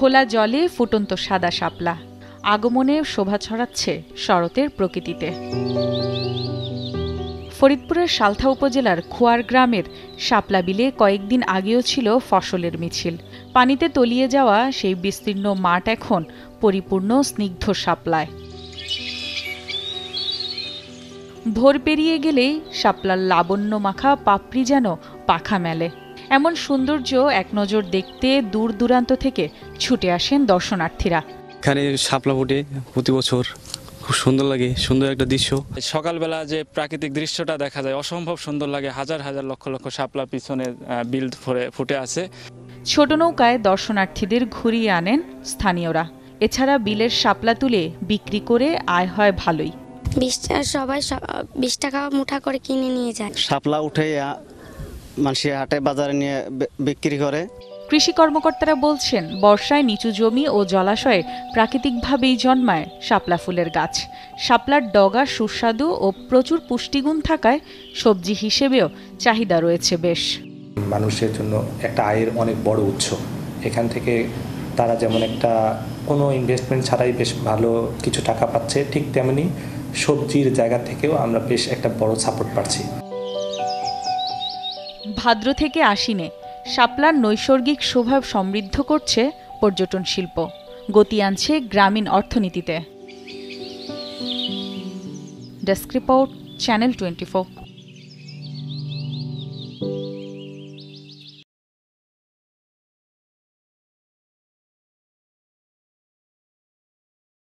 খোলা জলে ফুটন্ত সাদা শাপলা আগমনে শোভা ছড়াচ্ছে শরতের প্রকৃতিতে। ফরিদপুরের সালথা উপজেলার খোয়ার গ্রামের শাপলা বিলে কয়েকদিন আগেও ছিল ফসলের মিছিল। পানিতে তলিয়ে যাওয়া সেই বিস্তীর্ণ মাঠ এখন পরিপূর্ণ স্নিগ্ধ শাপলায়। ভোর পেরিয়ে গেলেই শাপলার লাবণ্য মাখা পাপড়ি যেন পাখা মেলে। এমন সৌন্দর্য এক নজর দেখতে দূর দূরান্ত থেকে ছুটে আসেন দর্শনার্থীরা। এখানে শাপলা ফুটে প্রতি বছর, খুব সুন্দর লাগে, সুন্দর একটা দৃশ্য। সকালবেলা যে প্রাকৃতিক দৃশ্যটা দেখা যায় অসম্ভব সুন্দর লাগে। হাজার হাজার লক্ষ লক্ষ শাপলা পিছনে বিল ফুটে আছে। ছোট নৌকায় দর্শনার্থীদের ঘুরিয়ে আনেন স্থানীয়রা। এছাড়া বিলের শাপলা তুলে বিক্রি করে আয় হয় ভালোই। সবাই 20 টাকা মুঠা করে কিনে নিয়ে যায়। শাপলা উঠে মানুষের হাটে বাজারে নিয়ে বিক্রি করে। কৃষি কর্মকর্তারা বলছেন, বর্ষায় নিচু জমি ও জলাশয়ে প্রাকৃতিকভাবেই জন্মায় শাপলা ফুলের গাছ। শাপলার ডগা সুস্বাদু ও প্রচুর পুষ্টিগুণ থাকায় সবজি হিসেবেও চাহিদা রয়েছে বেশ। মানুষের জন্য একটা আয়ের অনেক বড় উৎস। এখান থেকে তারা যেমন একটা কোনো ইনভেস্টমেন্ট ছাড়াই বেশ ভালো কিছু টাকা পাচ্ছে, ঠিক তেমনি সবজির জায়গা থেকেও আমরা বেশ একটা বড় সাপোর্ট পাচ্ছি। ভাদ্র থেকে আশ্বিনে শাপলার নৈসর্গিক শোভা সমৃদ্ধ করছে পর্যটন শিল্প, গতি আনছে গ্রামীণ অর্থনীতিতে। Desk report, channel 24।